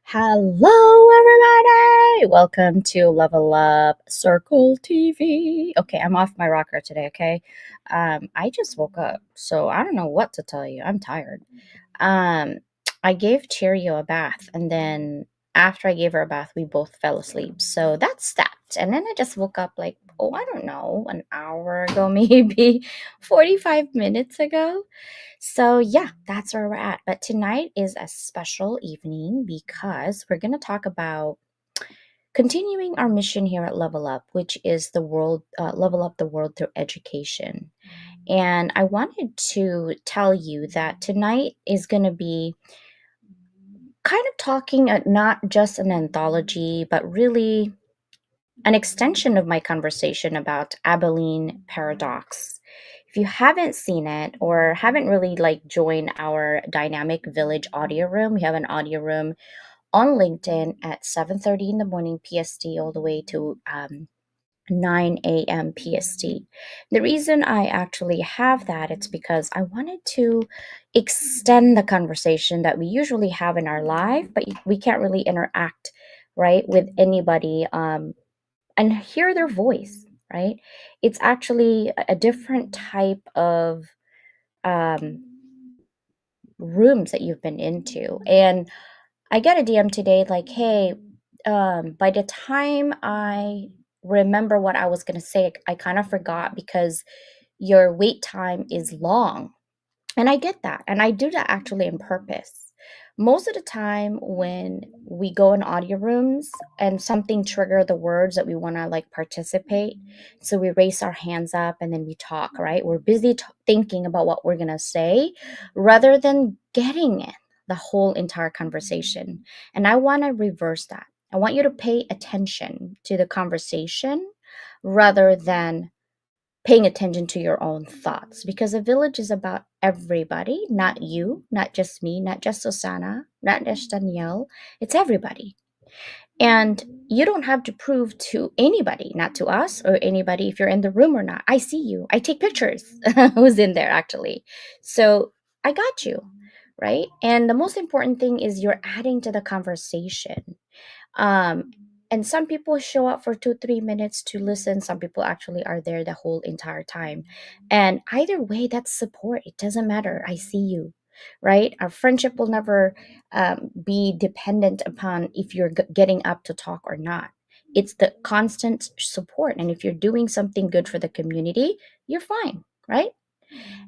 Hello, everybody! Welcome to Level Up Circle TV. Okay, I'm off my rocker today, okay? I just woke up, so I don't know what to tell you. I'm tired. Um, I gave Cheerio a bath, and then after I gave her a bath, we both fell asleep. So that's that. And then I just woke up like, oh, I don't know, an hour ago, maybe 45 minutes ago. So, yeah, that's where we're at. But tonight is a special evening because we're going to talk about continuing our mission here at Level Up, which is the world, level up the world through education. And I wanted to tell you that tonight is going to be kind of talking not just an anthology, but really an extension of my conversation about Abilene paradox. If you haven't seen it or haven't really like joined our dynamic village audio room, we have an audio room on LinkedIn at 7:30 in the morning PST all the way to 9 a.m. PST. The reason I actually have that it's because I wanted to extend the conversation that we usually have in our live, but we can't really interact right with anybody and hear their voice, right? It's actually a different type of um, rooms that you've been into. And I got a DM today like, hey, by the time I remember what I was going to say, I kind of forgot because your wait time is long. And I get that. And I do that actually on purpose. Most of the time when we go in audio rooms and something trigger the words that we want to like participate, so we raise our hands up and then we talk, right? We're busy thinking about what we're going to say rather than getting it, the whole entire conversation. And I want to reverse that. I want you to pay attention to the conversation rather than paying attention to your own thoughts because a village is about everybody, not you, not just me, not just Susanna, not just Danielle. It's everybody. And you don't have to prove to anybody, not to us or anybody, if you're in the room or not. I see you. I take pictures. Who's in there, actually? So I got you, right? And the most important thing is you're adding to the conversation. Um, and some people show up for 2, 3 minutes to listen. Some people actually are there the whole entire time. And either way, that's support. It doesn't matter. I see you, right? Our friendship will never be dependent upon if you're getting up to talk or not. It's the constant support. And if you're doing something good for the community, you're fine, right?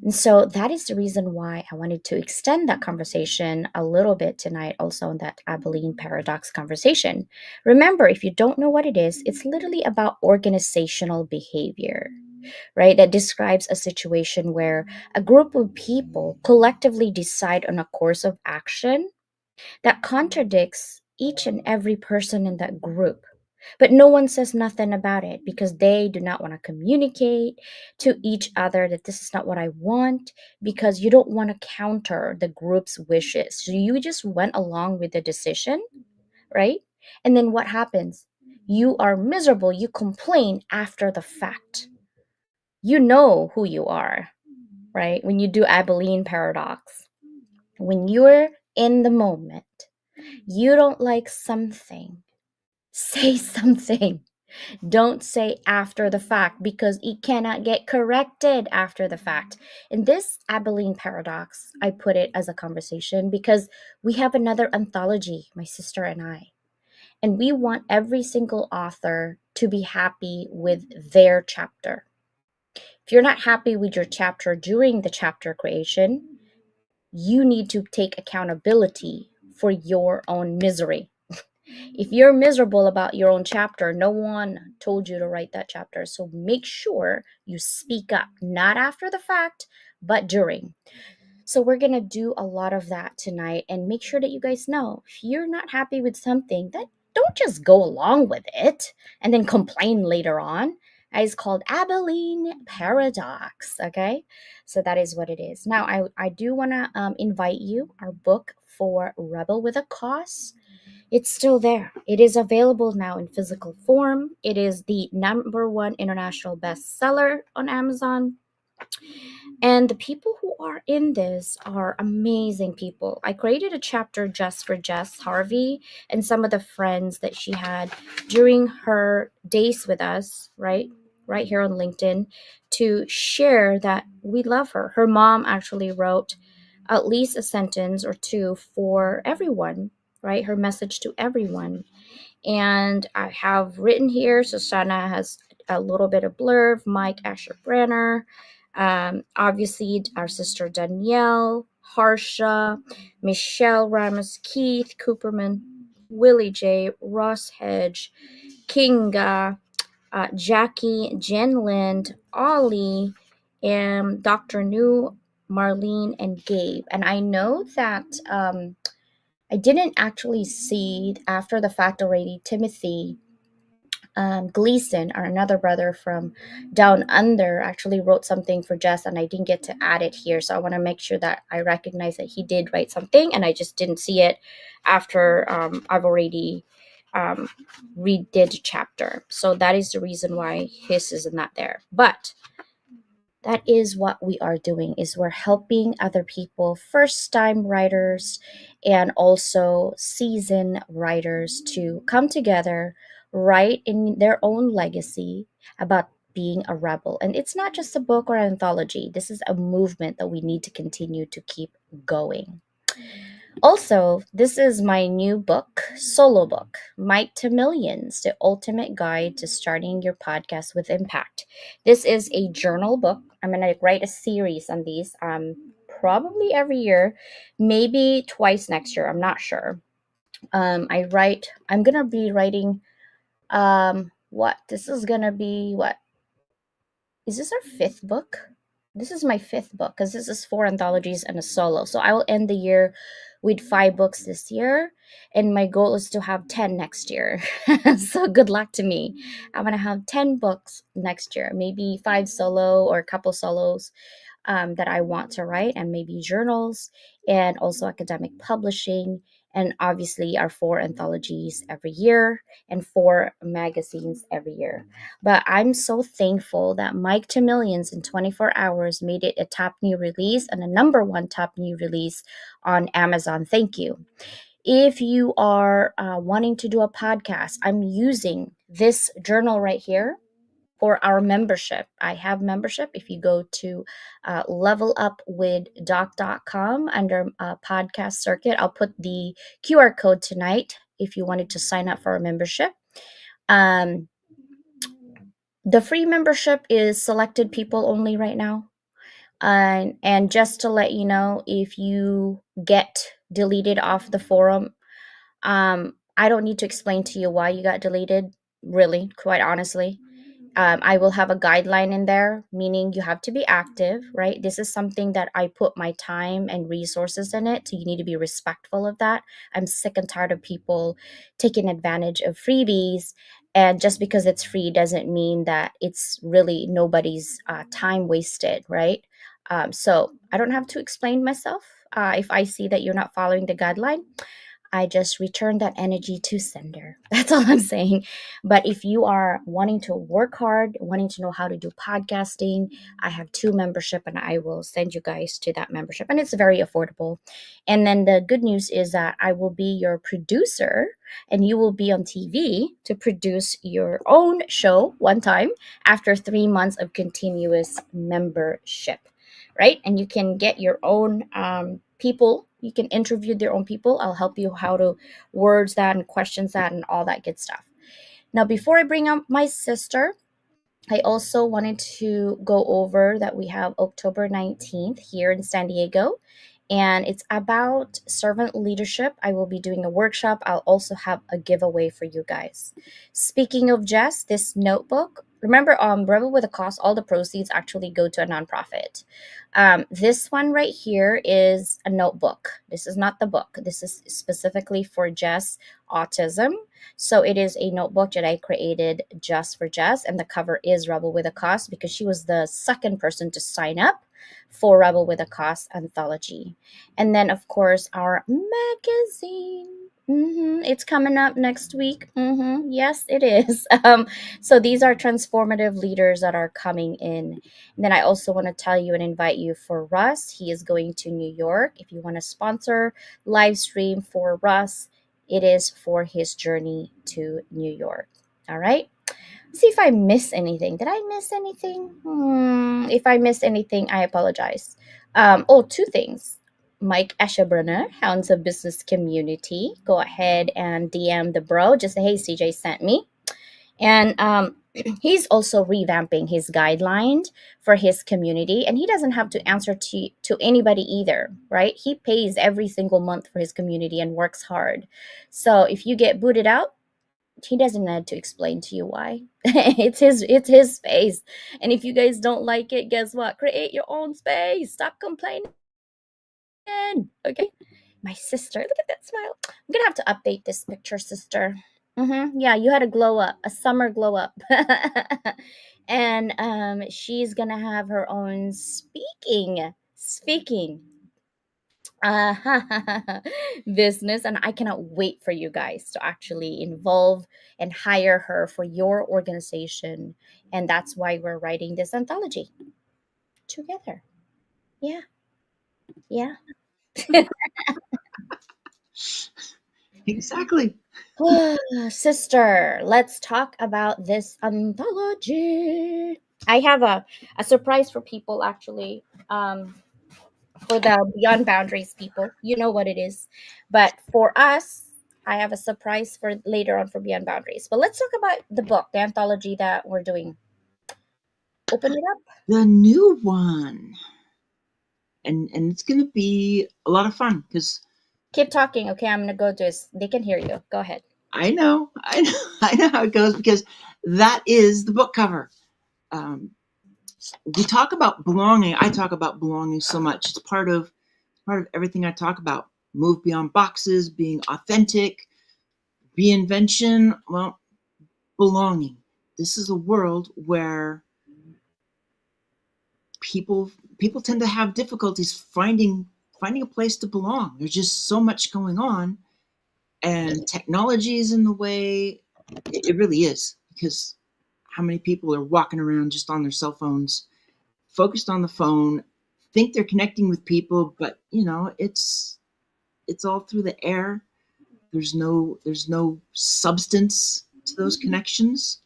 And so that is the reason why I wanted to extend that conversation a little bit tonight, also in that Abilene paradox conversation. Remember, if you don't know what it is, it's literally about organizational behavior, right? That describes a situation where a group of people collectively decide on a course of action that contradicts each and every person in that group. But no one says nothing about it because they do not want to communicate to each other that this is not what I want, because you don't want to counter the group's wishes. So you just went along with the decision, right? And then what happens? You are miserable. You complain after the fact. You know who you are, right? When you do Abilene paradox, when you're in the moment, you don't like something, say something. Don't say after the fact, because it cannot get corrected after the fact. In this Abilene paradox, I put it as a conversation because we have another anthology, my sister and I, and we want every single author to be happy with their chapter. If you're not happy with your chapter during the chapter creation, you need to take accountability for your own misery. If you're miserable about your own chapter, no one told you to write that chapter. So make sure you speak up, not after the fact, but during. So we're going to do a lot of that tonight, and make sure that you guys know if you're not happy with something, that don't just go along with it and then complain later on. It's called Abilene Paradox, okay? So that is what it is. Now, I do want to invite you our book for Rebel with a Cause. It's still there. It is available now in physical form. It is the #1 international bestseller on Amazon. And the people who are in this are amazing people. I created a chapter just for Jess Harvey and some of the friends that she had during her days with us, right? Right here on LinkedIn, to share that we love her. Her mom actually wrote at least a sentence or two for everyone, right? Her message to everyone. And I have written here, Susanna has a little bit of blurb, Mike Asher Brenner, obviously our sister Danielle, Harsha, Michelle Ramos, Keith Cooperman, Willie J, Ross Hedge, Kinga, Jackie, Jen Lind, Ollie, and Dr. New, Marlene, and Gabe. And I know that I didn't actually see after the fact already. Timothy Gleason, or another brother from Down Under, actually wrote something for Jess, and I didn't get to add it here. So I want to make sure that I recognize that he did write something, and I just didn't see it after I've already redid the chapter. So that is the reason why his is not there. But that is what we are doing, is we're helping other people, first time writers and also seasoned writers, to come together, write in their own legacy about being a rebel. And it's not just a book or an anthology, this is a movement that we need to continue to keep going. Also, this is my new book, solo book, Mike to Millions, the ultimate guide to starting your podcast with impact. This is a journal book. I'm going to write a series on these probably every year, maybe twice next year. I'm not sure. I'm going to be writing, what? This is going to be, what? Is this our fifth book? This is my fifth book because this is 4 anthologies and a solo. So I will end the year with 5 books this year, and my goal is to have 10 next year. So good luck to me. I'm gonna have 10 books next year, maybe 5 solo or a couple solos that I want to write, and maybe journals, and also academic publishing, and obviously our 4 anthologies every year and 4 magazines every year. But I'm so thankful that Mike to Millions in 24 hours made it a top new release and a #1 top new release on Amazon. Thank you. If you are wanting to do a podcast, I'm using this journal right here for our membership. I have membership. If you go to levelupwithdoc.com under podcast circuit, I'll put the QR code tonight if you wanted to sign up for a membership. Um, the free membership is selected people only right now. And just to let you know, if you get deleted off the forum, I don't need to explain to you why you got deleted, really, quite honestly. I will have a guideline in there, meaning you have to be active, right? This is something that I put my time and resources in it. So you need to be respectful of that. I'm sick and tired of people taking advantage of freebies. And just because it's free doesn't mean that it's really nobody's time wasted, right? So I don't have to explain myself. If I see that you're not following the guideline, I just return that energy to sender. That's all I'm saying. But if you are wanting to work hard, wanting to know how to do podcasting, I have two membership and I will send you guys to that membership. And it's very affordable. And then the good news is that I will be your producer and you will be on TV to produce your own show one time after 3 months of continuous membership, right? And you can get your own people. You can interview their own people. I'll help you how to words that and questions that and all that good stuff. Now, before I bring up my sister, I also wanted to go over that we have October 19th here in San Diego, and it's about servant leadership. I will be doing a workshop. I'll also have a giveaway for you guys. Speaking of Jess, this notebook, remember, Rebel with a Cause, all the proceeds actually go to a nonprofit. This one right here is a notebook. This is not the book. This is specifically for Jess autism. So it is a notebook that I created just for Jess, and the cover is Rebel with a Cause because she was the second person to sign up for Rebel with a Cause Anthology. And then, of course, our magazine. It's coming up next week. Yes, it is. So these are transformative leaders that are coming in. And then I also want to tell you and invite you for Russ. He is going to New York. If you want to sponsor live stream for Russ, it is for his journey to New York. All right. See if I miss anything. Did I miss anything? If I missed anything, I apologize. Oh, two things. Mike Eschebrunner, Hounds of Business Community. Go ahead and DM the bro. Just say, hey, CJ sent me. And he's also revamping his guideline for his community. And he doesn't have to answer to anybody either, right? He pays every single month for his community and works hard. So if you get booted out, he doesn't need to explain to you why. It's his space. And if you guys don't like it, guess what? Create your own space. Stop complaining. Okay. My sister, look at that smile. I'm gonna have to update this picture, sister. Yeah, you had a glow up, a summer glow up. And she's gonna have her own speaking uh, business, and I cannot wait for you guys to actually involve and hire her for your organization. And that's why we're writing this anthology together. Yeah, yeah. Exactly. Sister, let's talk about this anthology. I have a surprise for people actually. For the Beyond Boundaries people, you know what it is. But for us, I have a surprise for later on for Beyond Boundaries. But let's talk about the book, the anthology that we're doing. Open it up. The new one. And it's going to be a lot of fun because Keep talking. Okay, I'm gonna go to this. They can hear you. Go ahead. I know, I know how it goes because that is the book cover. Um, we talk about belonging. I talk about belonging so much. It's part of everything I talk about. Move beyond boxes, being authentic, reinvention. Well, belonging. This is a world where people tend to have difficulties finding a place to belong. There's just so much going on, and technology is in the way. It really is because how many people are walking around just on their cell phones, focused on the phone, think they're connecting with people, but it's all through the air. There's no substance to those connections.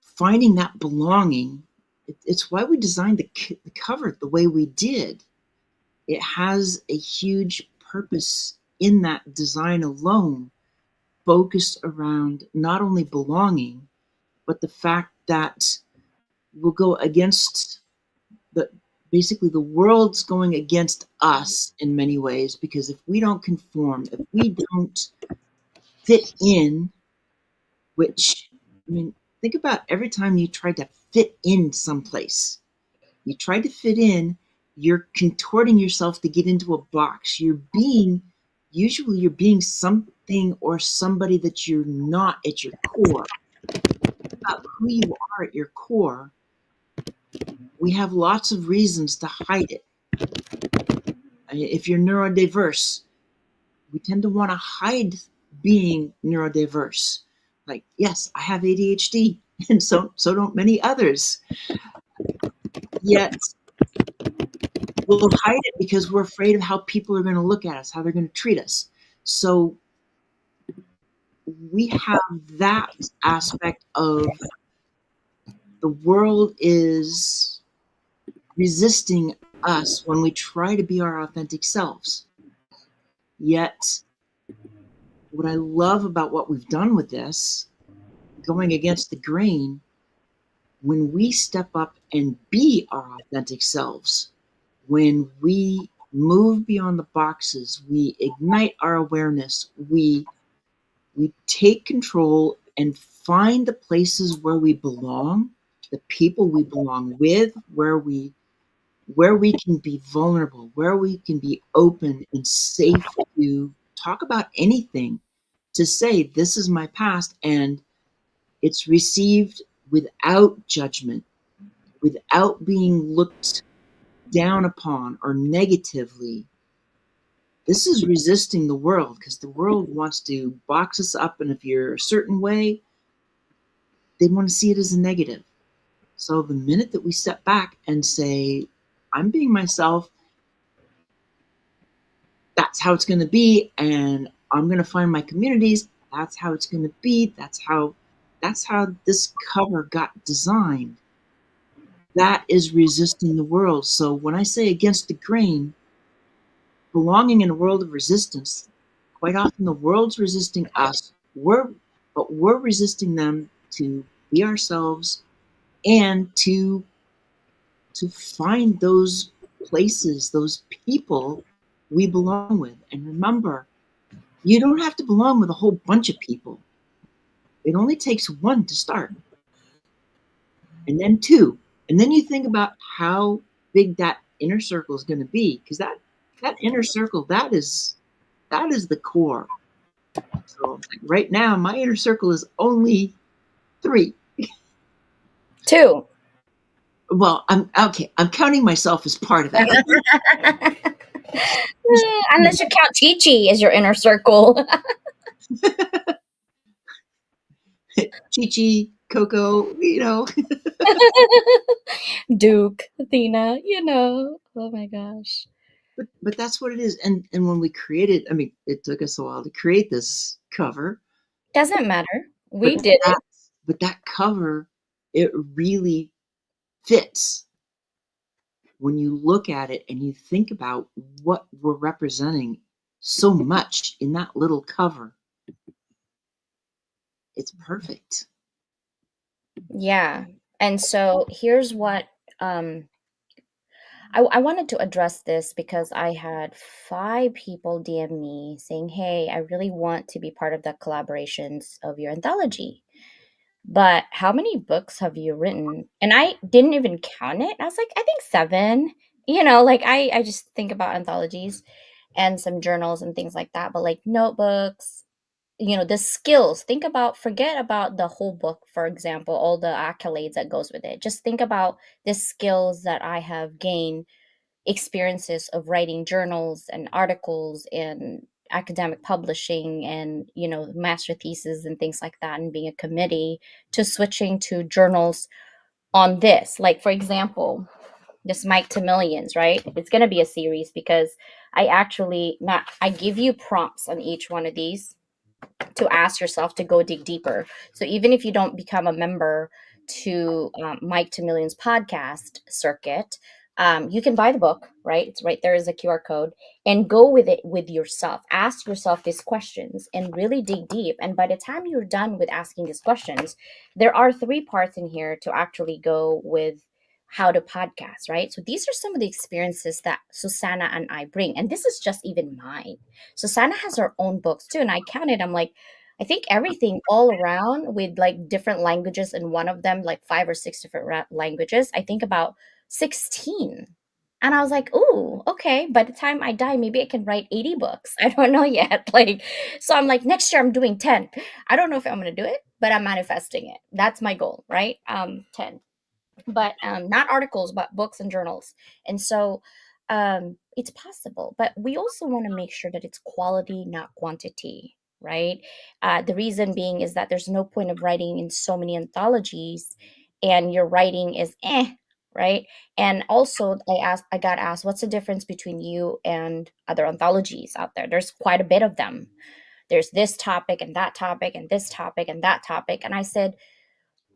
Finding that belonging, it's why we designed the cover the way we did. It has a huge purpose in that design alone, focused around not only belonging, but the fact that we'll go against the basically the world's going against us in many ways because if we don't conform, if we don't fit in, which I mean, think about every time you tried to fit in someplace. You tried to fit in, you're contorting yourself to get into a box. Usually you're being something or somebody that you're not at your core. About who you are at your core, we have lots of reasons to hide it. If you're neurodiverse, we tend to want to hide being neurodiverse. Like, yes, I have ADHD, and so don't many others. Yet we'll hide it because we're afraid of how people are going to look at us, how they're going to treat us. So we have that aspect of the world is resisting us when we try to be our authentic selves. Yet, what I love about what we've done with this, going against the grain, when we step up and be our authentic selves, when we move beyond the boxes, we ignite our awareness, we take control and find the places where we belong, the people we belong with, where we can be vulnerable, where we can be open and safe to talk about anything, to say this is my past, and it's received without judgment, without being looked down upon or negatively. This is resisting the world because the world wants to box us up, and if you're a certain way, they want to see it as a negative. So the minute that we step back and say, I'm being myself, that's how it's going to be, and I'm going to find my communities, that's how it's going to be, that's how this cover got designed. That is resisting the world. So when I say against the grain, belonging in a world of resistance, quite often the world's resisting us. We're resisting them to be ourselves and to find those places, those people we belong with. And remember, you don't have to belong with a whole bunch of people. It only takes one to start, and then two. And then you think about how big that inner circle is going to be, because that inner circle, that is the core. So right now, my inner circle is only three. Two. Well, I'm okay. I'm counting myself as part of that. Unless you count Chi Chi as your inner circle. Chi Chi, Coco, Duke, Athena, Oh my gosh. but that's what it is. And when we created, I mean, it took us a while to create this cover, Doesn't matter. but We did that it. but that cover, it really fits when you look at it and you think about what we're representing so much in that little cover. It's perfect. Yeah. And so here's what I wanted to address this because I had 5 people DM me saying, "Hey, I really want to be part of the collaborations of your anthology. But how many books have you written?" And I didn't even count it. I was like, I think 7. Like I just think about anthologies and some journals and things like that, but like notebooks, the skills. Forget about the whole book, for example, all the accolades that goes with it. Just think about the skills that I have gained, experiences of writing journals and articles and academic publishing and master thesis and things like that, and being a committee, to switching to journals on this. Like, for example, this Mike to Millions, right? It's going to be a series because I give you prompts on each one of these to ask yourself to go dig deeper. So even if you don't become a member to Mike to Millions podcast circuit, you can buy the book, right? It's right there is a QR code, and go with it with yourself. Ask yourself these questions and really dig deep. And by the time you're done with asking these questions, there are 3 parts in here to actually go with how to podcast, right? So these are some of the experiences that Susanna and I bring. And this is just even mine. Susanna has her own books too. And I counted, I'm like, I think everything all around with like different languages in one of them, like 5 or 6 different languages. I think about 16. And I was like, "Ooh, okay. By the time I die, maybe I can write 80 books." I don't know yet. Like, so I'm like, next year I'm doing 10. I don't know if I'm gonna do it, but I'm manifesting it. That's my goal, right? 10, but not articles, but books and journals. And so it's possible, but we also want to make sure that it's quality, not quantity, right? The reason being is that there's no point of writing in so many anthologies and your writing is right? And also I got asked, what's the difference between you and other anthologies out there? There's quite a bit of them. There's this topic and that topic and this topic and that topic. And I said,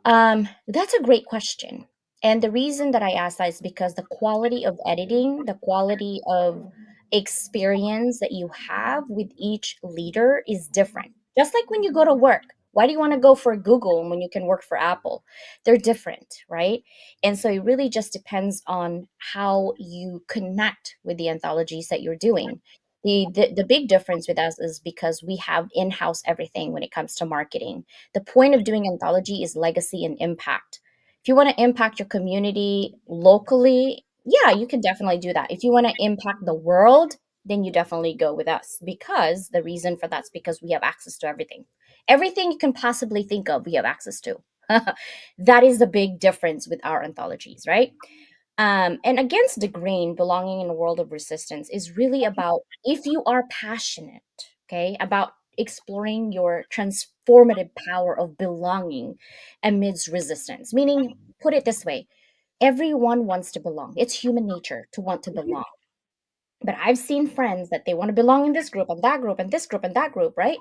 that's a great question. And the reason that I asked that is because the quality of editing, the quality of experience that you have with each leader is different. Just like when you go to work. Why do you want to go for Google when you can work for Apple? They're different, right? And so it really just depends on how you connect with the anthologies that you're doing. The big difference with us is because we have in-house everything when it comes to marketing. The point of doing anthology is legacy and impact. If you want to impact your community locally, yeah, you can definitely do that. If you want to impact the world, then you definitely go with us, because the reason for that's because we have access to everything. Everything you can possibly think of, we have access to. That is the big difference with our anthologies, right? And against the grain, belonging in a world of resistance is really about, if you are passionate, okay, about exploring your transformative power of belonging amidst resistance. Meaning, put it this way, everyone wants to belong. It's human nature to want to belong. But I've seen friends that they want to belong in this group and that group and this group and that group, right?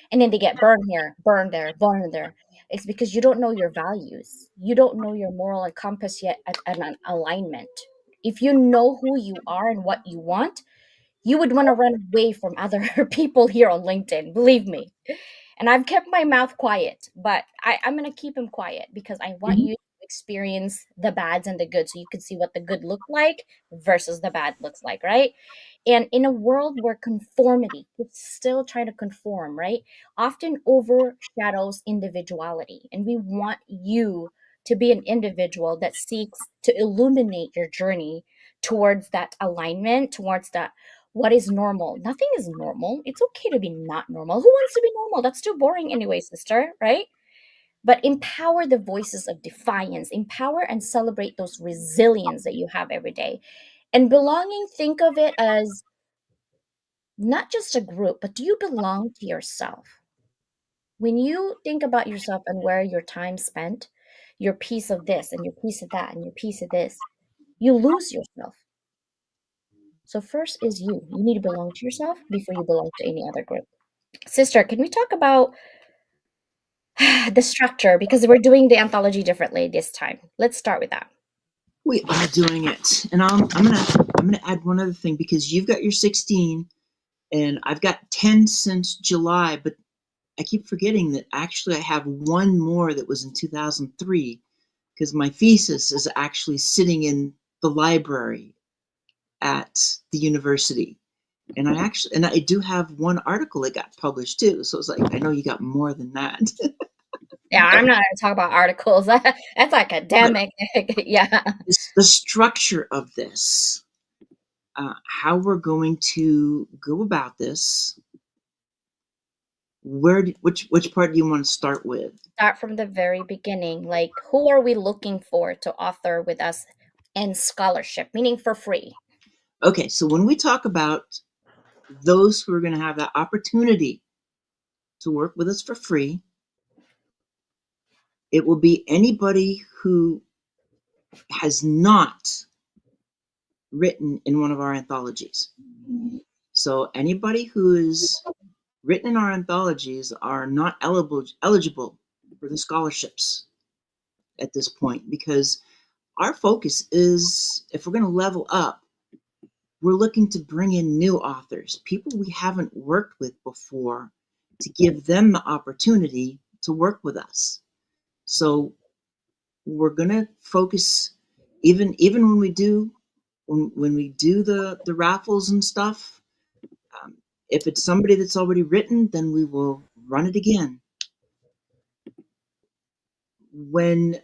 And then they get burned here, burned there, burned there. It's because you don't know your values. You don't know your moral compass yet at an alignment. If you know who you are and what you want, you would want to run away from other people here on LinkedIn. Believe me. And I've kept my mouth quiet, but I'm going to keep him quiet because I want Mhm. you to experience the bads and the good so you can see what the good look like versus the bad looks like, right? And in a world where conformity, it's still trying to conform, right, often overshadows individuality. And we want you to be an individual that seeks to illuminate your journey towards that alignment, towards that what is normal. Nothing is normal. It's okay to be not normal. Who wants to be normal? That's too boring anyway, sister, right? But empower the voices of defiance, empower and celebrate those resilience that you have every day. And belonging, think of it as not just a group, but do you belong to yourself? When you think about yourself and where your time spent, your piece of this and your piece of that and your piece of this, you lose yourself. So first is you. You need to belong to yourself before you belong to any other group. Sister, can we talk about the structure, because we're doing the anthology differently this time? Let's start with that. We are doing it, and I'm gonna add one other thing because you've got your 16, and I've got 10 since July, but I keep forgetting that actually I have one more that was in 2003 because my thesis is actually sitting in the library at the university. And I do have one article that got published too. So it's like, I know you got more than that. Yeah, but I'm not gonna talk about articles. That's but academic. Yeah. the structure of this, how we're going to go about this, which part do you want to start with? Start from the very beginning. Like, who are we looking for to author with us in scholarship, meaning for free? Okay, so when we talk about those who are going to have that opportunity to work with us for free, it will be anybody who has not written in one of our anthologies. So anybody who is written in our anthologies are not eligible for the scholarships at this point because our focus is, if we're going to level up, we're looking to bring in new authors, people we haven't worked with before, to give them the opportunity to work with us. So we're going to focus, even when we do the raffles and stuff. Um, if it's somebody that's already written, then we will run it again. When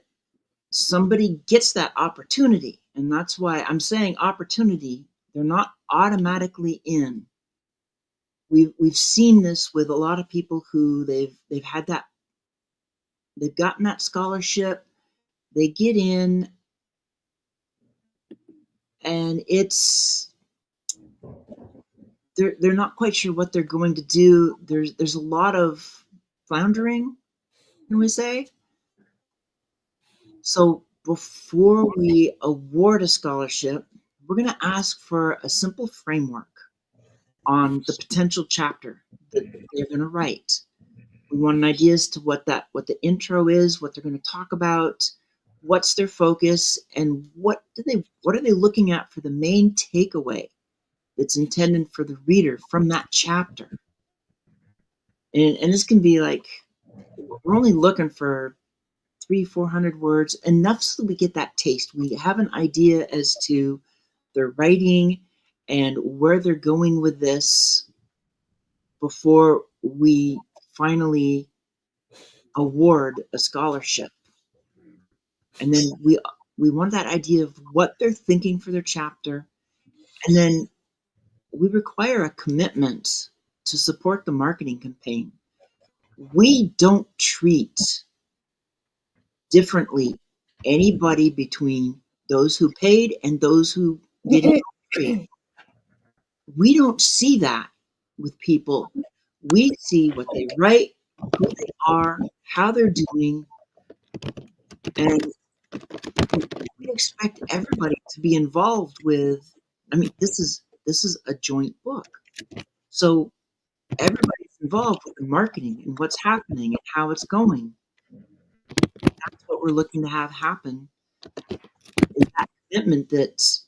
somebody gets that opportunity, and that's why I'm saying opportunity, they're not automatically in. We've seen this with a lot of people who they've had that, they've gotten that scholarship, they get in, and it's they're not quite sure what they're going to do. There's a lot of floundering, can we say? So before we award a scholarship, we're going to ask for a simple framework on the potential chapter that they're going to write. We want an idea as to what the intro is, what they're going to talk about, what's their focus, and what are they looking at for the main takeaway that's intended for the reader from that chapter. And this can be like, we're only looking for 300-400 words, enough so that we get that taste. We have an idea as to their writing and where they're going with this before we finally award a scholarship. And then we want that idea of what they're thinking for their chapter, and then we require a commitment to support the marketing campaign. We don't treat differently anybody between those who paid and those who get in free. We don't see that with people. We see what they write, who they are, how they're doing, and we expect everybody to be involved with. I mean, this is a joint book, so everybody's involved with the marketing and what's happening and how it's going. That's what we're looking to have happen, is that commitment that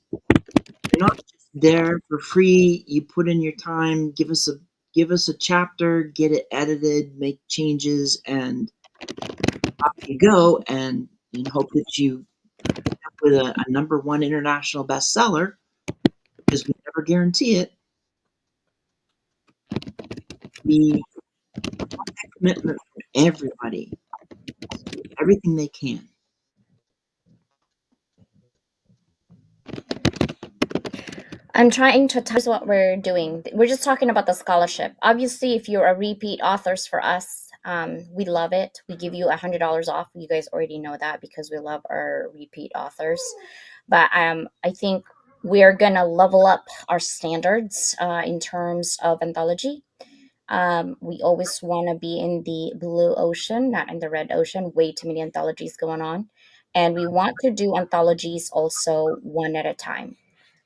you're not just there for free. You put in your time, give us a chapter, get it edited, make changes, and off you go, and hope that you end up with a number one international bestseller, because we never guarantee it. We want that commitment from everybody, everything they can. I'm trying to tell you what we're doing. We're just talking about the scholarship. Obviously, if you're a repeat authors for us, we love it. We give you $100 off. You guys already know that because we love our repeat authors. But I think we're gonna level up our standards in terms of anthology. We always want to be in the blue ocean, not in the red ocean. Way too many anthologies going on. And we want to do anthologies also one at a time,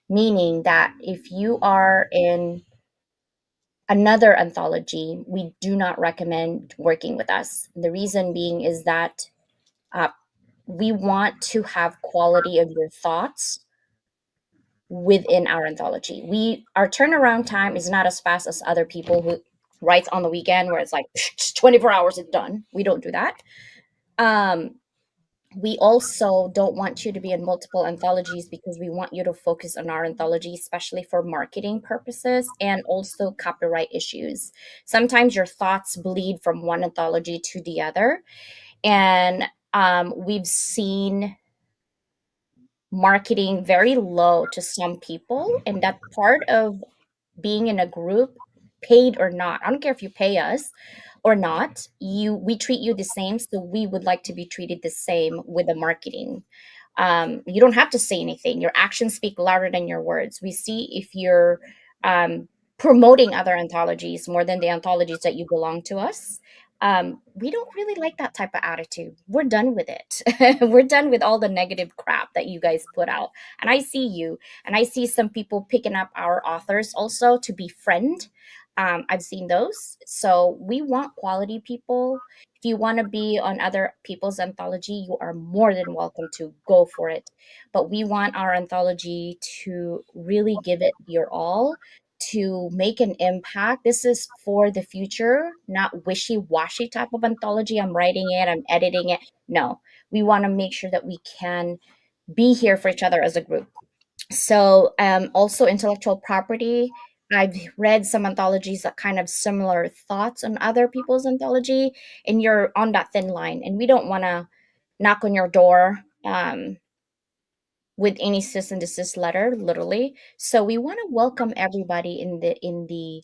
meaning that if you are in another anthology, we do not recommend working with us. The reason being is that uh, we want to have quality of your thoughts within our anthology. Our turnaround time is not as fast as other people who writes on the weekend where it's like 24 hours it's done. We don't do that. Um, we also don't want you to be in multiple anthologies because we want you to focus on our anthology, especially for marketing purposes and also copyright issues. Sometimes your thoughts bleed from one anthology to the other. And we've seen marketing very low to some people. And that part of being in a group, paid or not, I don't care if you pay us or not, we treat you the same, so we would like to be treated the same with the marketing. You don't have to say anything. Your actions speak louder than your words. We see if you're um, promoting other anthologies more than the anthologies that you belong to us. We don't really like that type of attitude. We're done with it. We're done with all the negative crap that you guys put out. And I see you, and I see some people picking up our authors also to befriend. I've seen those. So we want quality people. If you want to be on other people's anthology, you are more than welcome to go for it. But we want our anthology to really give it your all, to make an impact. This is for the future, not wishy washy type of anthology. I'm writing it, I'm editing it. No, we want to make sure that we can be here for each other as a group. So, also intellectual property. I've read some anthologies that kind of similar thoughts on other people's anthology, and you're on that thin line, and we don't want to knock on your door with any cease and desist letter, literally. So we want to welcome everybody in the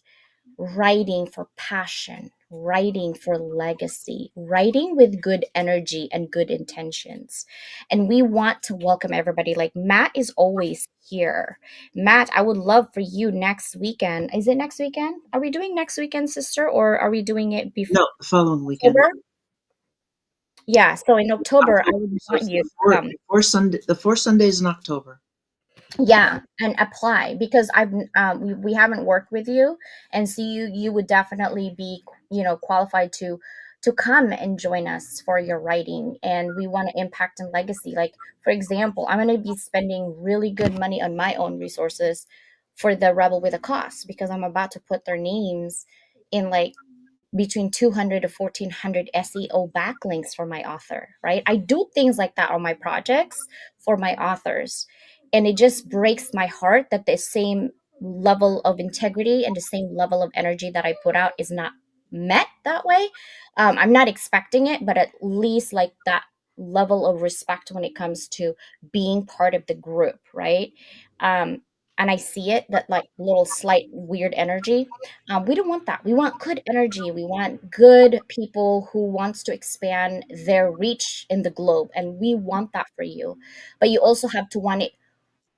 writing for passion, writing for legacy, writing with good energy and good intentions. And we want to welcome everybody. Like Matt is always here. Matt, I would love for you next weekend. Is it next weekend? Are we doing next weekend, sister, or are we doing it before No, the following weekend. October? Yeah, so in October, I October. would So want it's you to come. the four Sundays in October. Yeah, and apply because we haven't worked with you, and so you would definitely be qualified to come and join us for your writing, and we want to impact and legacy. Like for example, I'm going to be spending really good money on my own resources for the Rebel with a Cause because I'm about to put their names in like between 200 to 1400 SEO backlinks for my author, right? I do things like that on my projects for my authors. And it just breaks my heart that the same level of integrity and the same level of energy that I put out is not met that way. I'm not expecting it, but at least like that level of respect when it comes to being part of the group, right? Um, and I see it that like little slight weird energy, we don't want that. We want good energy. We want good people who wants to expand their reach in the globe, and we want that for you. But you also have to want it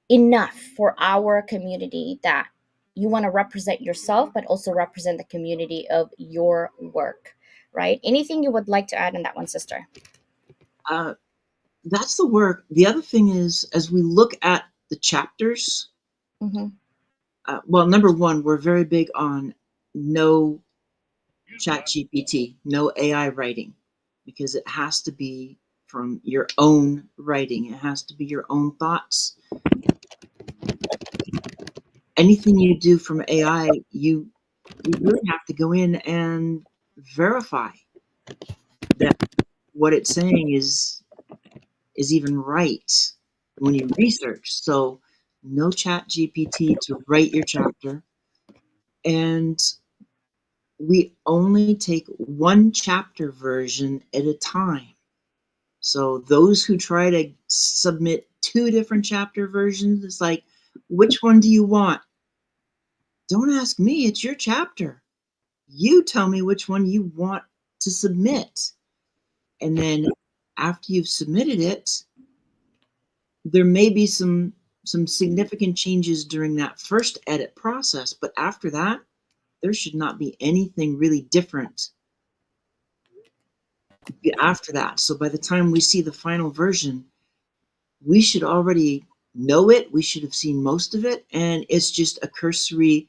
enough for our community that you want to represent yourself, but also represent the community of your work, right? Anything you would like to add on that one, sister? Uh, that's the work. The other thing is, as we look at the chapters, Mm-hmm. well, number one, we're very big on no chat GPT, no AI writing, because it has to be from your own writing. It has to be your own thoughts. Anything you do from AI, you really have to go in and verify that what it's saying is even right when you research. So no chat GPT to write your chapter. And we only take one chapter version at a time. So those who try to submit two different chapter versions, it's like, which one do you want? Don't ask me, it's your chapter. You tell me which one you want to submit. And then after you've submitted it, there may be some significant changes during that first edit process, but after that, there should not be anything really different after that. So by the time we see the final version, we should already know it. We should have seen most of it, and it's just a cursory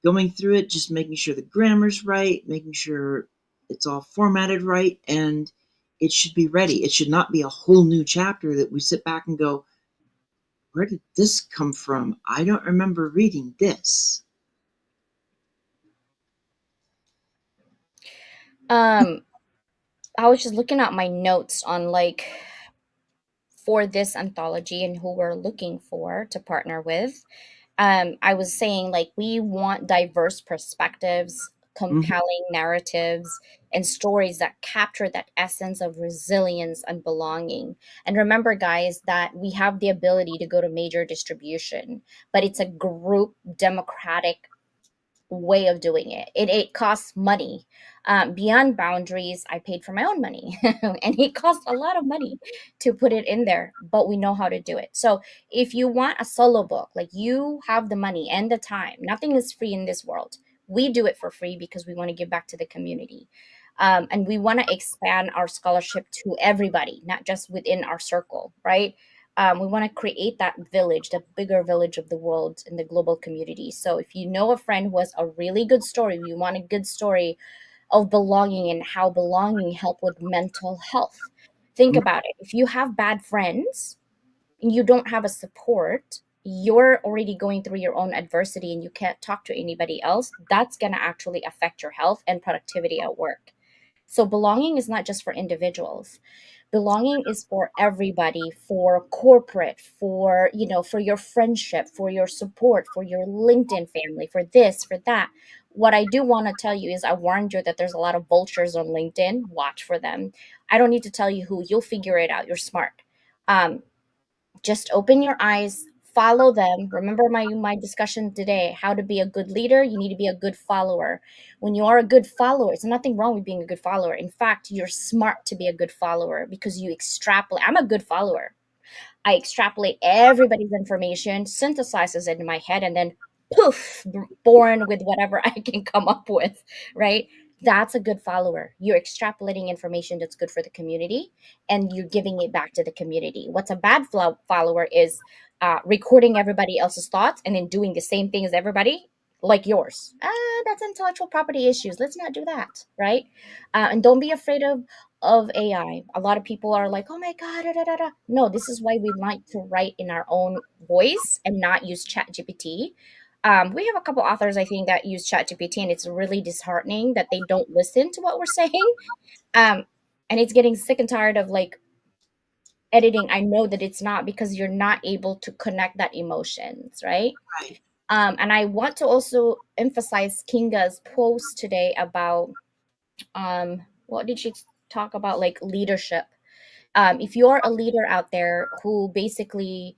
going through it, just making sure the grammar's right, making sure it's all formatted right, and it should be ready. It should not be a whole new chapter that we sit back and go, where did this come from? I don't remember reading this. Um, I was just looking at my notes on like for this anthology and who we're looking for to partner with. I was saying like we want diverse perspectives, Mhm. compelling narratives, and stories that capture that essence of resilience and belonging. And remember, guys, that we have the ability to go to major distribution, but it's a group democratic way of doing it. It costs money. Beyond boundaries, I paid for my own money, and it costs a lot of money to put it in there. But we know how to do it. So if you want a solo book, like you have the money and the time, nothing is free in this world. We do it for free because we want to give back to the community. And we want to expand our scholarship to everybody, not just within our circle, right? We want to create that village, the bigger village of the world in the global community. So if you know a friend who has a really good story, you want a good story of belonging and how belonging help with mental health. Think about it. If you have bad friends and you don't have a support, you're already going through your own adversity and you can't talk to anybody else. That's going to actually affect your health and productivity at work. So belonging is not just for individuals. Belonging is for everybody, for corporate, for, for your friendship, for your support, for your LinkedIn family, for this, for that. What I do want to tell you is I warned you that there's a lot of vultures on LinkedIn. Watch for them. I don't need to tell you who. You'll figure it out. You're smart. Um, just open your eyes, follow them. Remember my discussion today, how to be a good leader, you need to be a good follower. When you are a good follower, it's nothing wrong with being a good follower. In fact, you're smart to be a good follower because you extrapolate. I'm a good follower. I extrapolate everybody's information, synthesizes it in my head, and then poof, born with whatever I can come up with, right? That's a good follower. You're extrapolating information that's good for the community and you're giving it back to the community. What's a bad follower is recording everybody else's thoughts and then doing the same thing as everybody, like yours. That's intellectual property issues. Let's not do that, right? And don't be afraid of AI. A lot of people are like, "Oh my god, da, da, da, da." No, this is why we like to write in our own voice and not use Chat GPT. We have a couple authors, I think, that use Chat GPT, and it's really disheartening that they don't listen to what we're saying. Um, and it's getting sick and tired of like editing. I know that it's not because you're not able to connect that emotions, right? Right. And I want to also emphasize Kinga's post today about what did she talk about, like leadership. If you're a leader out there who basically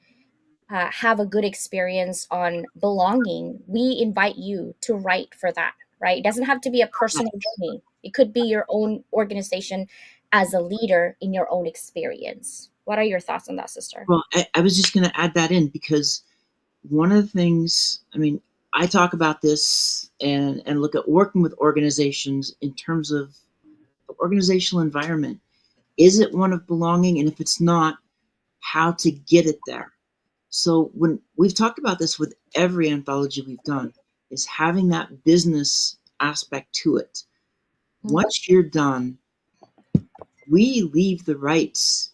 have a good experience on belonging, we invite you to write for that, right? It doesn't have to be a personal journey, it could be your own organization as a leader in your own experience. What are your thoughts on that, sister? Well, I was just going to add that in because one of the things, I mean, I talk about this and look at working with organizations in terms of the organizational environment. Is it one of belonging? And if it's not, how to get it there. So when we've talked about this with every anthology we've done, is having that business aspect to it. Once you're done, we leave the rights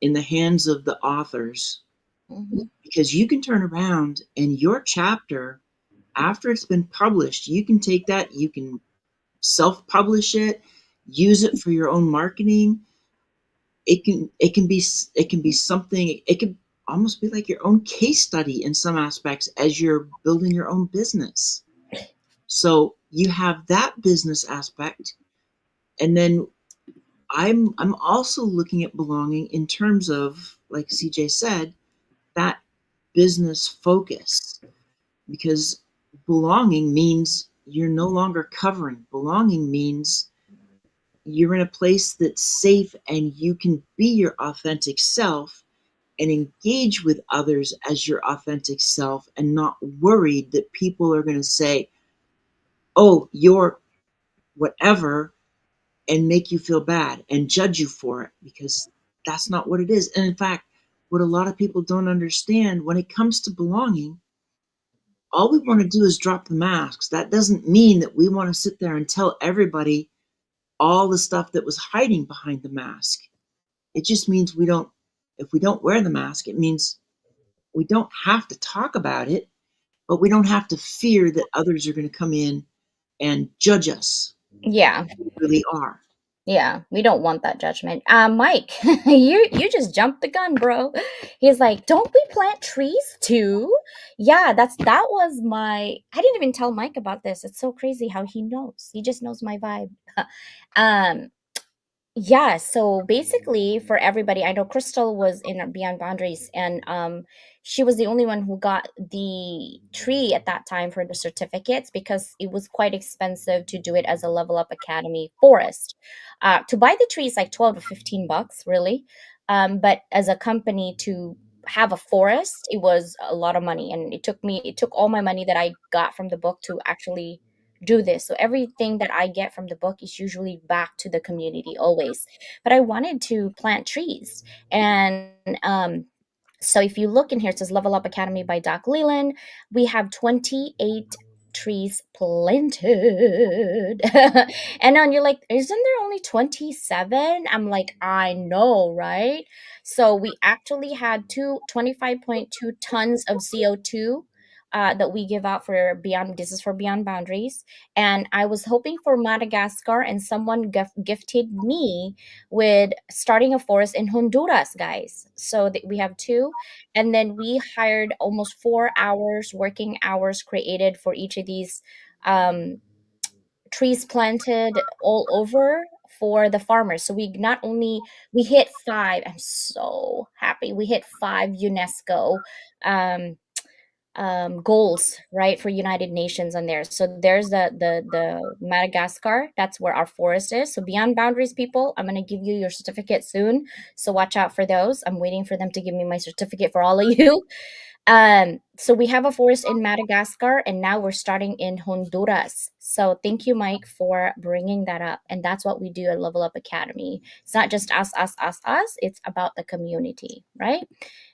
in the hands of the authors Mm-hmm. because you can turn around and your chapter, after it's been published, you can take that, you can self-publish it, use it for your own marketing. It can be something. It could almost be like your own case study in some aspects as you're building your own business. So you have that business aspect, and then I'm also looking at belonging in terms of, like CJ said, that business focus, because belonging means you're no longer covering. Belonging means you're in a place that's safe and you can be your authentic self and engage with others as your authentic self and not worried that people are going to say, oh, you're whatever, and make you feel bad and judge you for it, because that's not what it is. And in fact, what a lot of people don't understand when it comes to belonging, all we want to do is drop the masks. That doesn't mean that we want to sit there and tell everybody all the stuff that was hiding behind the mask. It just means we don't, if we don't wear the mask, it means we don't have to talk about it, but we don't have to fear that others are going to come in and judge us Yeah. who we really are. Yeah, we don't want that judgment. Mike, you just jumped the gun, bro. He's like, "Don't we plant trees too?" Yeah, that was my. I didn't even tell Mike about this. It's so crazy how he knows. He just knows my vibe. um, yeah, so basically for everybody, I know Crystal was in Beyond Boundaries, and she was the only one who got the tree at that time for the certificates because it was quite expensive to do it as a Level Up Academy forest. To buy the tree is like 12 to 15 bucks, really. But as a company to have a forest, it was a lot of money, and it took all my money that I got from the book to actually do this. So everything that I get from the book is usually back to the community always. But I wanted to plant trees. And so if you look in here, it says Level Up Academy by Doc Leland. We have 28 trees planted. And then you're like, isn't there only 27? I'm like, I know, right? So we actually had 25.2 tons of CO2 that we give out for Beyond. This is for Beyond Boundaries, and I was hoping for Madagascar, and someone gifted me with starting a forest in Honduras, guys. So we have two, and then we hired almost 4 hours working hours created for each of these um, trees planted all over for the farmers. So we not only we hit five. I'm so happy we hit five UNESCO um, goals, right, for United Nations on there. So there's the Madagascar. That's where our forest is. So Beyond Boundaries, people, I'm gonna give you your certificate soon. So watch out for those. I'm waiting for them to give me my certificate for all of you. So we have a forest in Madagascar, and now we're starting in Honduras. So thank you, Mike, for bringing that up. And that's what we do at Level Up Academy. It's not just us, us, us, us. It's about the community, right?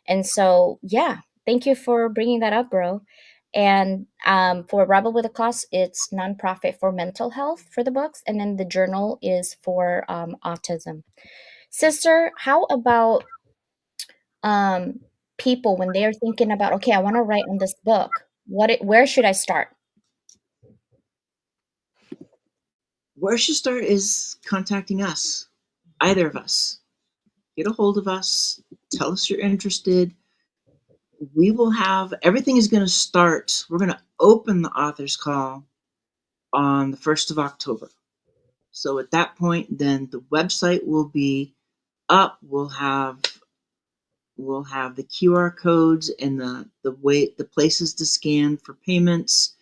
And so, yeah, thank you for bringing that up, bro. And for Rebel with a Cause, it's nonprofit for mental health for the books, and then the journal is for autism. Sister, how about um, people when they are thinking about, okay, I want to write on this book? Where should I start? Where should start is contacting us, either of us. Get a hold of us, tell us you're interested. We will have everything is going to start. We're going to open the author's call on the 1st of October. So at that point, then the website will be up. We'll have the QR codes and the places to scan for payments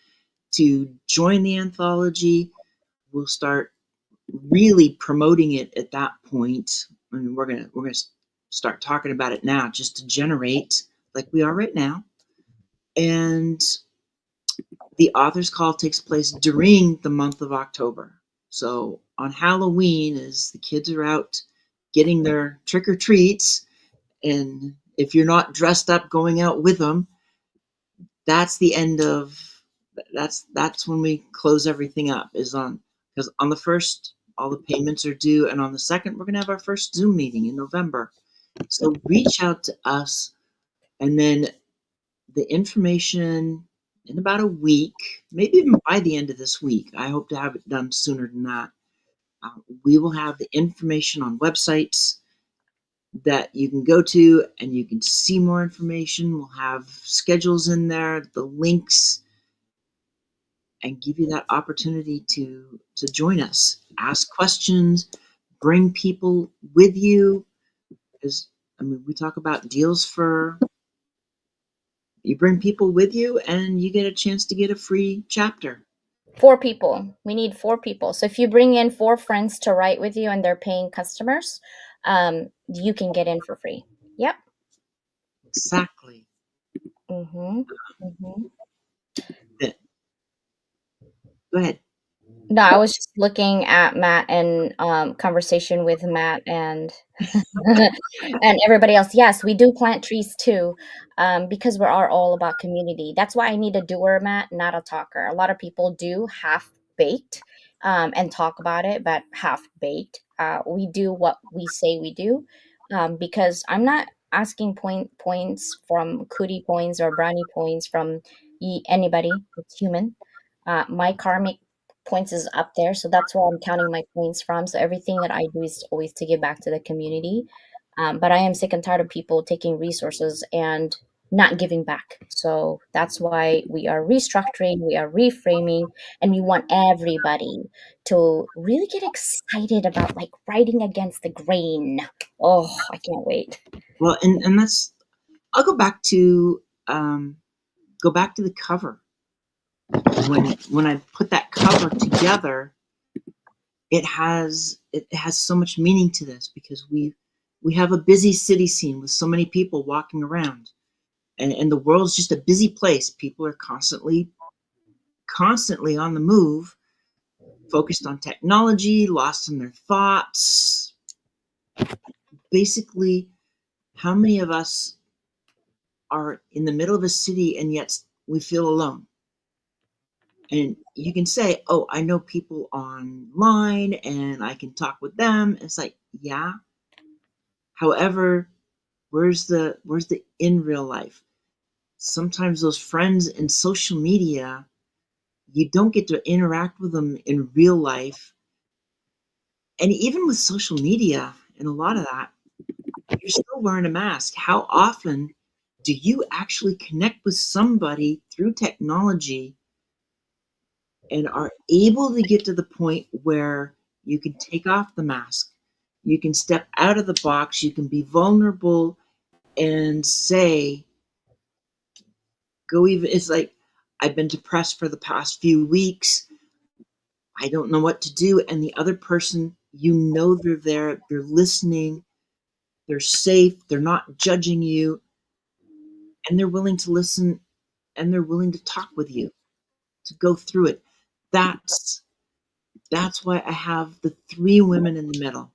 to join the anthology. We'll start really promoting it at that point. I mean, we're gonna start talking about it now, just to generate like we are right now. And the author's call takes place during the month of October. So on Halloween, as the kids are out getting their trick or treats, and if you're not dressed up going out with them, that's the end of that's when we close everything up, is on because on the first all the payments are due, and on the second we're going to have our first Zoom meeting in November. So reach out to us, and then the information in about a week, maybe even by the end of this week. I hope to have it done sooner than that. We will have the information on websites that you can go to, and you can see more information. We'll have schedules in there, the links, and give you that opportunity to join us, ask questions, bring people with you. Because I mean, we talk about deals for you bring people with you, and you get a chance to get a free chapter. Four people. We need four people. So if you bring in four friends to write with you and they're paying customers, you can get in for free. Yep. Exactly. Mm-hmm. Mm-hmm. That, go ahead. No, I was just looking at Matt and conversation with Matt and and everybody else. Yes, we do plant trees too, because we are all about community. That's why I need a doer, Matt, not a talker. A lot of people do half baked and talk about it, but half baked. We do what we say we do, because I'm not asking points from cootie points or brownie points from anybody. It's human. My karmic points is up there, so that's where I'm counting my points from. So everything that I do is always to give back to the community. But I am sick and tired of people taking resources and not giving back. So that's why we are restructuring, we are reframing, and we want everybody to really get excited about like writing against the grain. Oh, I can't wait. Well, and that's I'll go back to the cover. When I put that cover together, it has so much meaning to this, because we have a busy city scene with so many people walking around, and the world's just a busy place. People are constantly on the move, focused on technology, lost in their thoughts. Basically, how many of us are in the middle of a city and yet we feel alone? And you can say, oh, I know people online and I can talk with them. It's like, yeah. However, where's the in real life? sometimes those friends in social media, you don't get to interact with them in real life. And even with social media and a lot of that, you're still wearing a mask. How often do you actually connect with somebody through technology and are able to get to the point where you can take off the mask? You can step out of the box, you can be vulnerable and say, go even, it's like, I've been depressed for the past few weeks. I don't know what to do. And the other person, they're there, they're listening, they're safe, they're not judging you, and they're willing to listen and they're willing to talk with you to go through it. That's that's why I have the three women in the middle.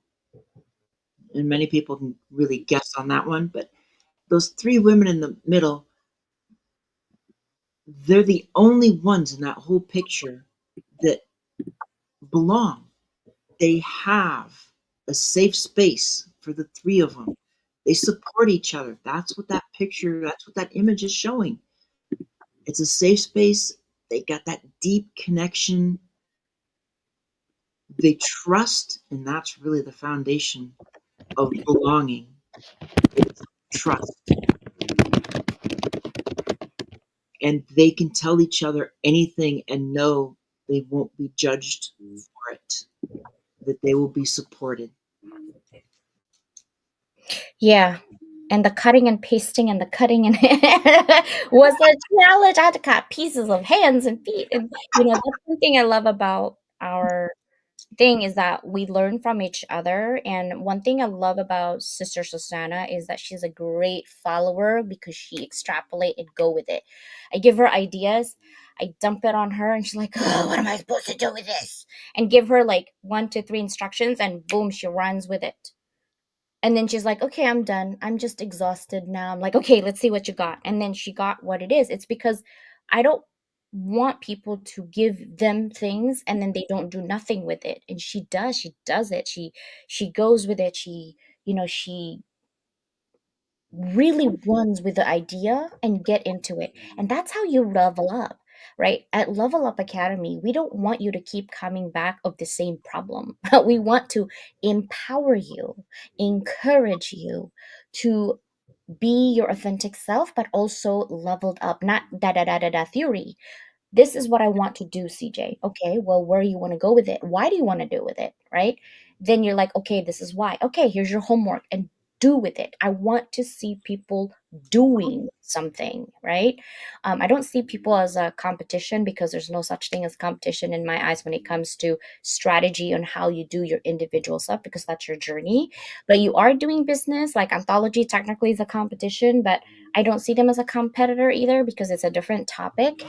And many people can really guess on that one, but those three women in the middle, they're the only ones in that whole picture that belong. They have a safe space for the three of them. They support each other. That's what that image is showing. It's a safe space. They got that deep connection. They trust, and that's really the foundation of belonging. It's trust. And they can tell each other anything and know they won't be judged for it, that they will be supported. Yeah. And the cutting and pasting and the cutting and was a challenge. I had to cut pieces of hands and feet. And, that's one thing I love about our thing is that we learn from each other. And one thing I love about Sister Susanna is that she's a great follower because she extrapolate and go with it. I give her ideas, I dump it on her, and she's like, "Oh, what am I supposed to do with this?" And give her like 1 to 3 instructions, and boom, she runs with it. And then she's like, "Okay, I'm done. I'm just exhausted now." I'm like, "Okay, let's see what you got." And then she got what it is. It's because I don't want people to give them things and then they don't do nothing with it. And she does. She does it. She goes with it. She really runs with the idea and get into it. And that's how you level up, right? At Level Up Academy, we don't want you to keep coming back of the same problem. We want to empower you, encourage you to be your authentic self, but also leveled up, not da da da da da theory. This is what I want to do, CJ. Okay, well, where you want to go with it? Why do you want to do with it? Right? Then you're like, okay, this is why. Okay, here's your homework and do with it. I want to see people doing something, right? I don't see people as a competition because there's no such thing as competition in my eyes when it comes to strategy on how you do your individual stuff because that's your journey. But you are doing business, like Anthology technically is a competition, but I don't see them as a competitor either because it's a different topic.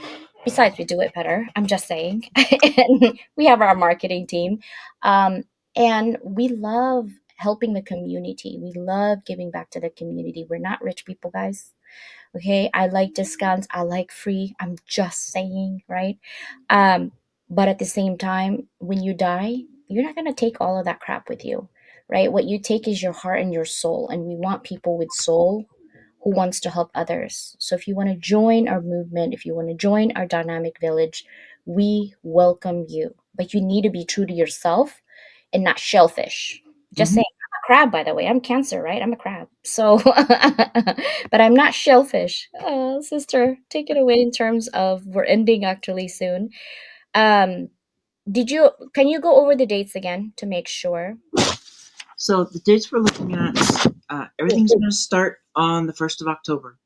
Besides, we do it better. I'm just saying. And we have our marketing team. And we love helping the community. We love giving back to the community. We're not rich people, guys. Okay. I like discounts. I like free. I'm just saying, right? Um, but at the same time, when you die, you're not going to take all of that crap with you, right? What you take is your heart and your soul. And we want people with soul who wants to help others. So if you want to join our movement, if you want to join our dynamic village, we welcome you. But you need to be true to yourself and not shellfish. Just Mhm. saying, I'm a crab, by the way. I'm Cancer, right? I'm a crab. So, but I'm not shellfish. Sister, take it away in terms of we're ending actually soon. Um, can you go over the dates again to make sure? So the dates we're looking at, everything's going to start on the 1st of October.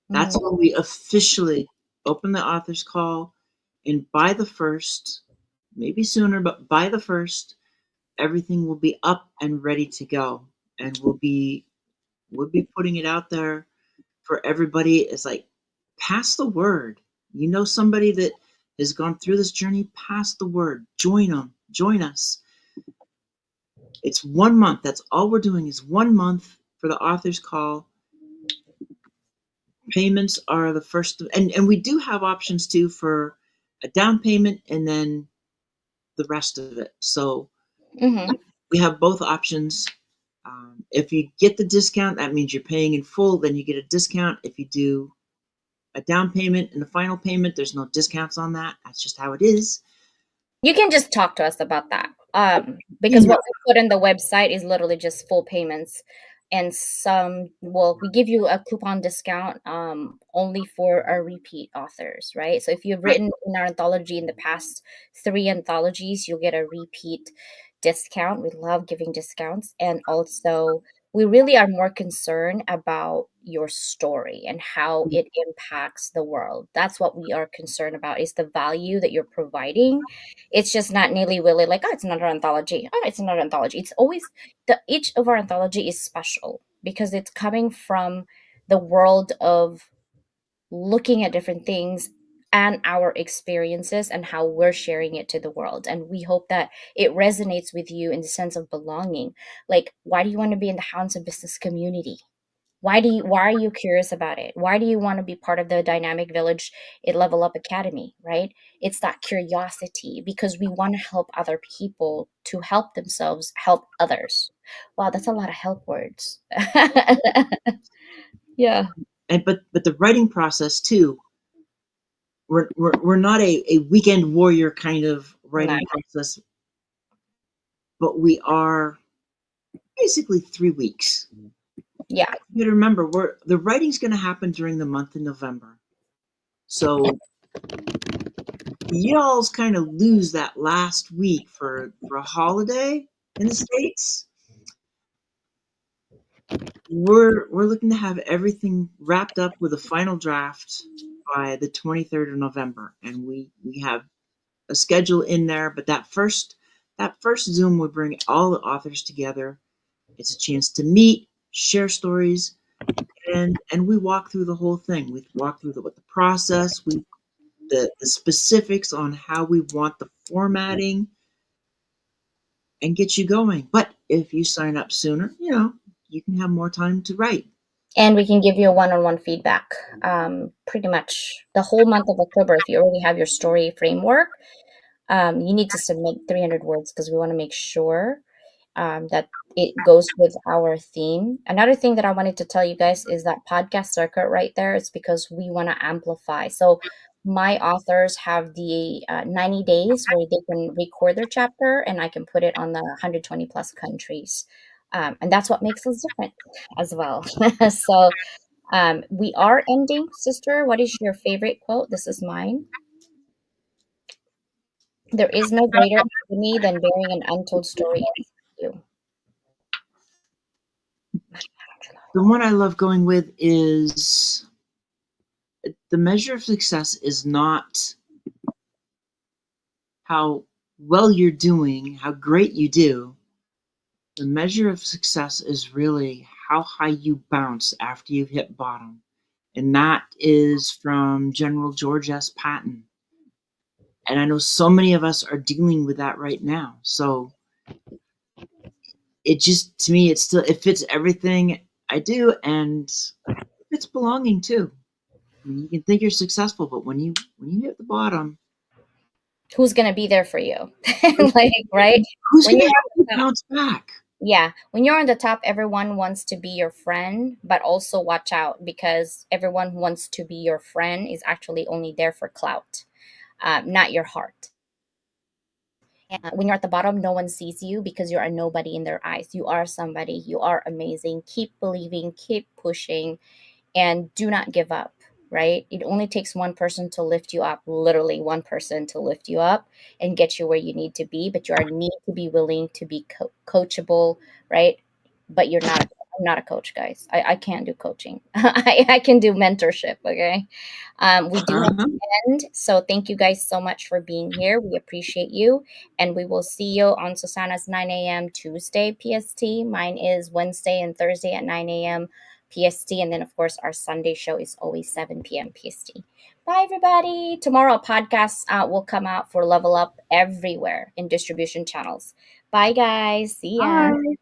That's Mm-hmm. when we officially open the author's call. And by the 1st, maybe sooner, but by the 1st, everything will be up and ready to go. And we'll be putting it out there for everybody. It's like, pass the word. You know somebody that has gone through this journey, pass the word. Join them. Join us. It's 1 month. That's all we're doing is 1 month for the author's call. Payments are the first, and we do have options too for a down payment and then the rest of it. So Mm-hmm. we have both options. If you get the discount, that means you're paying in full. Then you get a discount. If you do a down payment and a final payment. There's no discounts on that. That's just how it is. You can just talk to us about that. Because Yeah. what we put on the website is literally just full payments. And well, we give you a coupon discount only for our repeat authors, right? So if you've Right. written in our anthology in the past three anthologies, you'll get a repeat discount. We love giving discounts. And also, we really are more concerned about your story and how it impacts the world. That's what we are concerned about, is the value that you're providing. It's just not nilly-willy, like, oh, it's another anthology. Oh, it's another anthology. It's always each of our anthology is special because it's coming from the world of looking at different things and our experiences and how we're sharing it to the world. And we hope that it resonates with you in the sense of belonging. Like, why do you want to be in the Hounds of Business community? Why are you curious about it? Why do you want to be part of the dynamic village at Level Up Academy, right? It's that curiosity because we want to help other people to help themselves, help others. Wow, that's a lot of help words. Yeah. And but the writing process too. We're not a weekend warrior kind of No. writing process, but we are basically 3 weeks. Yeah. You got to remember, the writing's going to happen during the month of November, so y'all's kind of lose that last week for a holiday in the States. We're looking to have everything wrapped up with a final draft by the 23rd of November, and we have a schedule in there. But that first Zoom will bring all the authors together. It's a chance to meet, share stories, and we walk through the whole thing. We walk through what the process, the specifics on how we want the formatting, and get you going. But if you sign up sooner, you can have more time to write. And we can give you a one-on-one feedback pretty much the whole month of October. If you already have your story framework, you need to submit 300 words because we want to make sure that it goes with our theme. Another thing that I wanted to tell you guys is that podcast circuit right there. It's because we want to amplify. So my authors have the 90 days where they can record their chapter, and I can put it on the 120 plus countries. And that's what makes us different as well. So we are ending, sister. What is your favorite quote? This is mine. There is no greater agony than bearing an untold story inside you. The one I love going with is the measure of success is not how well you're doing, how great you do. The measure of success is really how high you bounce after you've hit bottom. And that is from General George S. Patton. And I know so many of us are dealing with that right now. So it just, to me, it fits everything I do, and it's belonging too. I mean, you can think you're successful, but when you hit the bottom, Who's gonna be there for you? Like, right? who's When going to you're help on you the top, bounce back? yeah, when you're on the top, everyone wants to be your friend, but also watch out because everyone who wants to be your friend is actually only there for clout, not your heart. When you're at the bottom, no one sees you because you're a nobody in their eyes. You are somebody. You are amazing. Keep believing. Keep pushing and do not give up, right? It only takes one person to lift you up, literally one person to lift you up and get you where you need to be, but you are need to be willing to be coachable, right? But I'm not a coach, guys. I can't do coaching. I can do mentorship, okay? We do have Uh-huh. to end, so thank you guys so much for being here. We appreciate you, and we will see you on Susanna's 9 a.m. Tuesday PST. Mine is Wednesday and Thursday at 9 a.m. PST. And then, of course, our Sunday show is always 7 p.m. PST. Bye, everybody. Tomorrow, podcasts will come out for Level Up everywhere in distribution channels. Bye, guys. See ya. Bye.